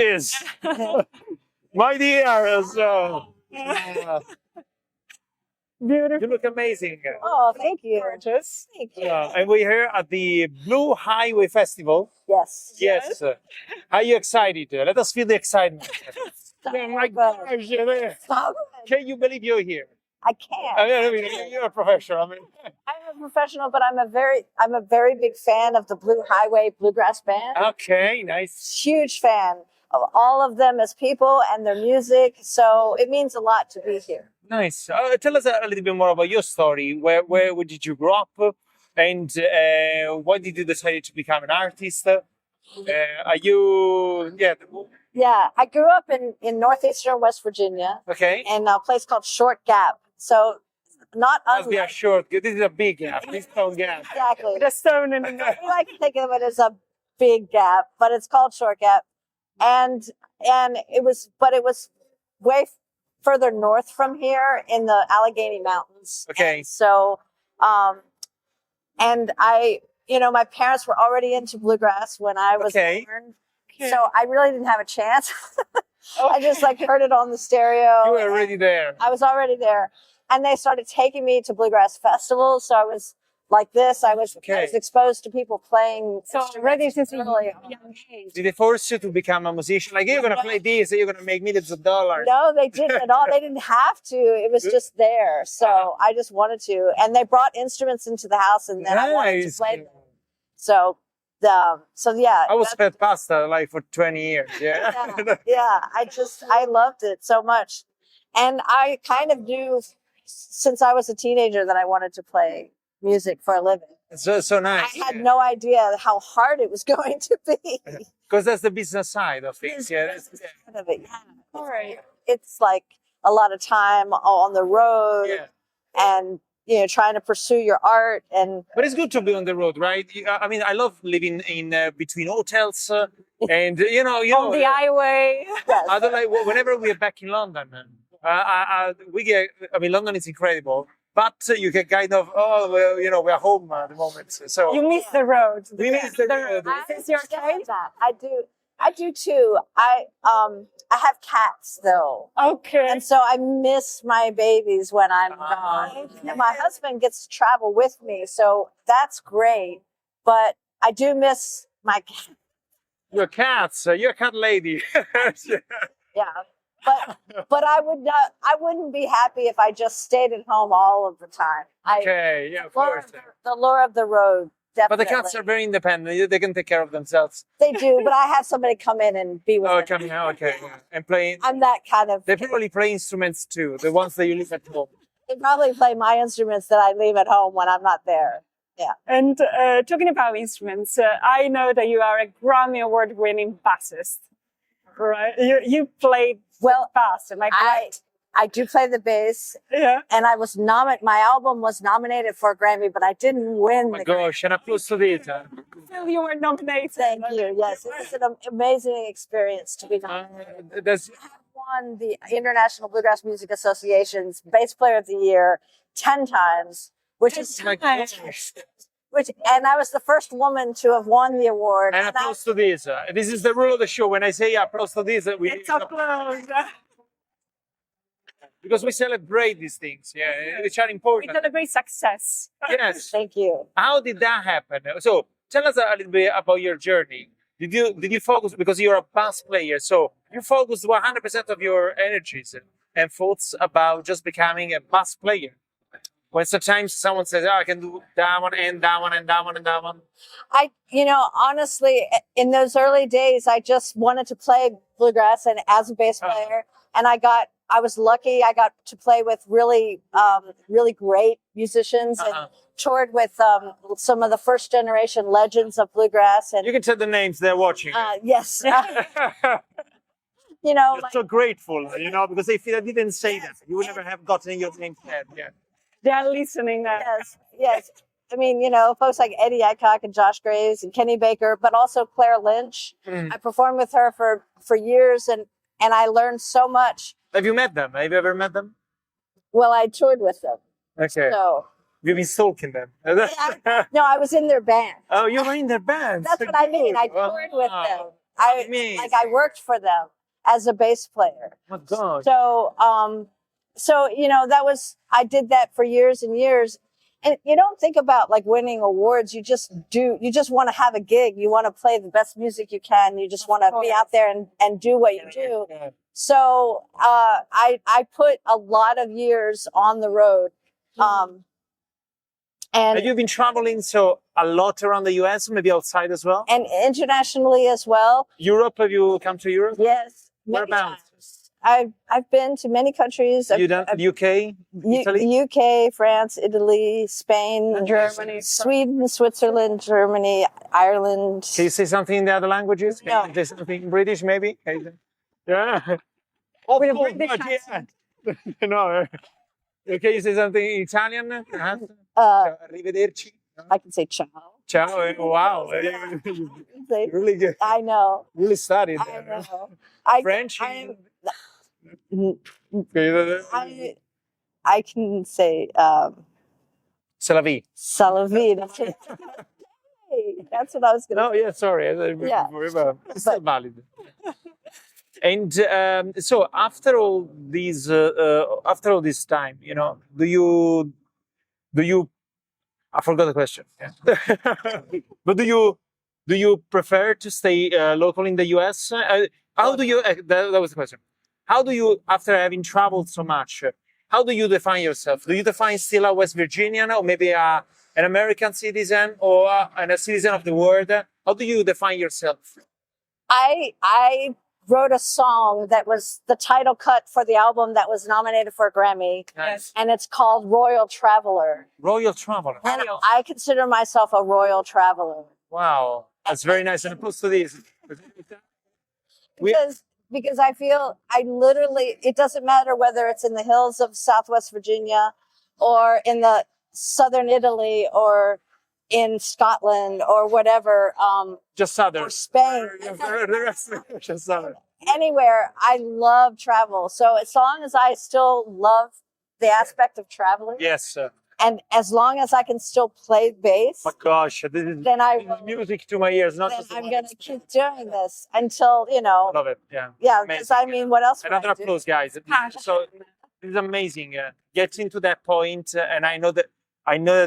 is. My dear, Beautiful. you look amazing. Oh, thank you. Gorgeous. Thank you. And we're here at the Blue Highway Festival. Yes. Yes. Are you excited? Let us feel the excitement. So Oh my good. gosh, you're there. So good. Can you believe you're here? I can't. I mean, you're a professional. I mean, I'm a professional, but I'm a very big fan of the Blue Highway Bluegrass band. okay, nice. Huge fan of all of them as people and their music. So it means a lot to be here. Nice. Tell us a little bit more about your story. Where did you grow up? And why did you decide to become an artist? Are you, yeah, Yeah, I grew up in northeastern West Virginia okay. in a place called Short Gap. So not Must be a unlike short, this is a big gap. This don't gap. exactly. With a stone in the We like to think of it as a big gap, but it's called Short Gap. And it was way further north from here in the Allegheny Mountains. Okay. And so, and my parents were already into bluegrass when I was Okay. born. So I really didn't have a chance. I just heard it on the stereo. You were already there. I was already there. And they started taking me to bluegrass festivals. So I was like this. I was exposed to people playing. So already since a early. young age. Did they force you to become a musician? Like, you're going to play this, you're going to make millions of dollars. No, they didn't at all. They didn't have to. It was just there. So I just wanted to. And they brought instruments into the house, and then I wanted to Nice. play them. So yeah. I was fed pasta like for 20 years. Yeah. Yeah. I loved it so much. And I kind of knew since I was a teenager that I wanted to play music for a living. So nice. I had no idea how hard it was going to be. Because that's the business side of things. Yeah. Kind of it, yeah. All right. It's like a lot of time on the road Yeah. and trying to pursue your art But it's good to be on the road, right? I mean, I love living in between hotels and On the highway. Yes. I don't like whenever we're back in London. We get. I mean, London is incredible, but you get kind of we're home at the moment. So You miss the road. we miss the road. Is your case? I do too. I have cats though. Okay. And so I miss my babies when I'm gone. And my husband gets to travel with me, so that's great. But I do miss my cat. Your cats. You're a cat lady. Yeah. But I wouldn't be happy if I just stayed at home all of the time. Okay. Yeah. Of course. The lure of the road, definitely. But the cats are very independent. They can take care of themselves. They do, but I have somebody come in and be with Oh, them. coming out. Okay. Yeah. And playing. I'm that kind of. They probably play instruments too. The ones that you leave at home. They probably play my instruments that I leave at home when I'm not there. Yeah. And talking about instruments, I know that you are a Grammy Award-winning bassist, right? You played bass, am I correct? I do play the bass, Yeah. and my album was nominated for a Grammy, but I didn't win. Oh my gosh! And applause to this. Still, you were nominated. Thank you. Yes, it was an amazing experience to be nominated. That's I have won the International Bluegrass Music Association's Bass Player of the Year 10 times, which is my gosh. and I was the first woman to have won the award. And applause to this. This is the rule of the show. When I say applause to this, It's applause. because we celebrate these things, which are We important. celebrate success. Yes. Thank you. How did that happen? So tell us a little bit about your journey. Did you focus, because you're a bass player, so you focused 100% of your energies and thoughts about just becoming a bass player? When sometimes someone says, "Oh, I can do that one and that one and that one and that one." Honestly, in those early days, I just wanted to play bluegrass and as a bass player. And I was lucky. I got to play with really, really great musicians and toured with some of the first generation legends of bluegrass. And You can tell the names they're watching. yes, You're so grateful, because if I didn't say that, you would never have gotten your name said. Yeah. They are listening now. yes. I mean, folks like Eddie Adcock and Josh Graves and Kenny Baker, but also Claire Lynch. I performed with her for years, and I learned so much. Have you met them? Have you ever met them? Well, I toured with them. Okay. So You've been stalking them. no, I was in their band. Oh, you were in their band. That's what I mean. I toured with them. I worked for them as a bass player. Oh my God. So I did that for years and years. And you don't think about like winning awards. You just want to have a gig. You want to play the best music you can. You just want to be out there and do what you do. Yeah. So, I put a lot of years on the road. And Have you been traveling a lot around the US, maybe outside as well? And internationally as well. Europe, have you come to Europe? Yes. Whereabouts? I've been to many countries. You done UK, Italy? UK, France, Italy, Spain, Germany, Sweden, Switzerland, Germany, Ireland. Can you say something in the other languages? No. Can you say something in British, maybe? Yeah. Oh, With a course, British but yeah. No. Can you say something in Italian? Arrivederci. I can say ciao. Ciao. Wow. Really good. I know. Really studied. I know. French? I can say C'est la vie. Salavi. That's what I was gonna No, yeah, sorry. Yeah. It's still valid. And so after all this time, do you? I forgot the question. Yeah. But do you prefer to stay local in the US? How do you? That was the question. How do you, after having traveled so much, how do you define yourself? Do you define still a West Virginian, or maybe an American citizen, or a citizen of the world? How do you define yourself? I wrote a song that was the title cut for the album that was nominated for a Grammy. Nice. And it's called Royal Traveler. Royal Traveler. And I consider myself a royal traveler. Wow, that's very nice. And opposed to this, Because I feel it doesn't matter whether it's in the hills of Southwest Virginia or in the southern Italy or in Scotland or whatever. just southern. Or Spain. The rest of just southern. Anywhere. I love travel. So as long as I still love the aspect of traveling. Yes. And as long as I can still play bass, My gosh, this is music to my ears. Not then just I'm going to keep doing this until, I love it. Yeah. Yeah, because I mean, what else would Another I do? applause, guys. So this is amazing. Getting to that point, and I know that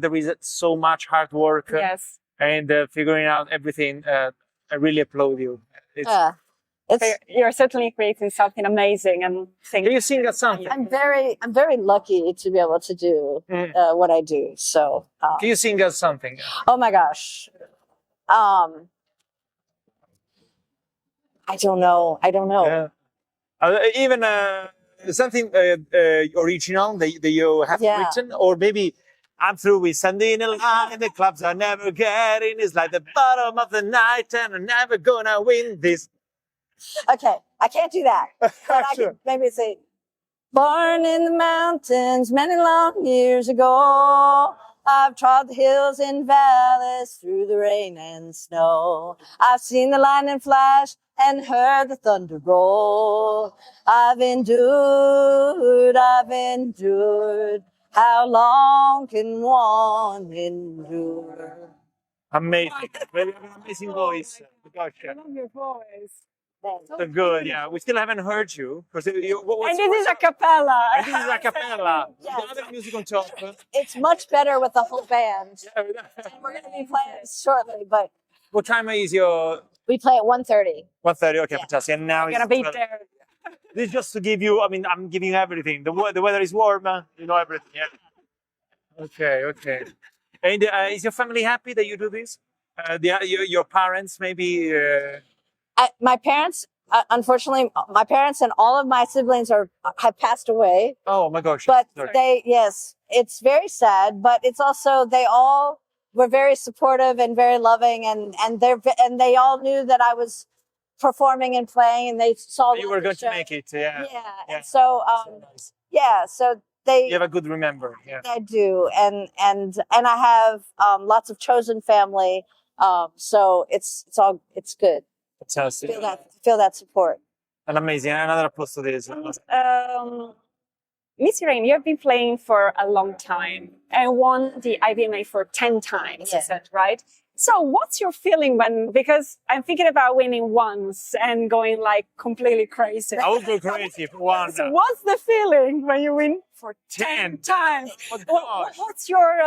there is so much hard work Yes. and figuring out everything. I really applaud you. You're certainly creating something amazing, and Can you sing us something? I'm very lucky to be able to do what I do. So, Can you sing us something? oh my gosh, I don't know. Yeah. Even something original that you have written, or maybe I'm through with Sunday in the line, the clubs are never getting. It's like the bottom of the night, and I'm never gonna win this. Okay, I can't do that. But I Sure. can maybe say, born in the mountains many long years ago. I've trod the hills and valleys through the rain and snow. I've seen the lightning flash and heard the thunder roll. I've endured. How long can one endure? Amazing. Really have an amazing voice. Gosh, I love your voice. so good. Yeah, we still haven't heard you. And this is a cappella. And this is a cappella. Yes. The other music on top. It's much better with the whole band. Yeah. And we're going to be playing shortly, but What time is your we play at 1:30. 1:30? Okay, Yeah. fantastic. And now I'm it's gonna be 12. there. This is just to give you. I mean, I'm giving you everything. The weather is warm. You know everything. Yeah. Okay. And is your family happy that you do this? Your parents maybe. My parents, unfortunately, my parents and all of my siblings have passed away. Oh my gosh. But Sorry. it's very sad. But it's also they all were very supportive and very loving, and they all knew that I was performing and playing, and they saw You were going to make it. Yeah. Yeah. And so nice. so they. You have a good remember. Yeah. I do, and I have lots of chosen family. So it's good. Fantastic. Feel that support. And amazing. Another applause to this. Missy Raines, you have been playing for a long time and won the IBMA for 10 times, Yeah. you said, right? So what's your feeling when, because I'm thinking about winning once and going like completely crazy. I would go crazy for one. So what's the feeling when you win for 10 times? Oh, gosh. What's your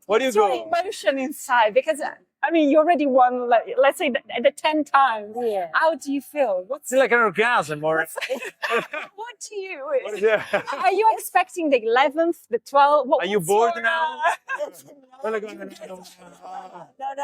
What do you what's your go? emotion inside? Because I mean, you already won, like, let's say, the 10 times. Yeah. How do you feel? It's like an orgasm, or What do you? what is it? Are you expecting the 11th, the 12th? Are you bored now? No, no,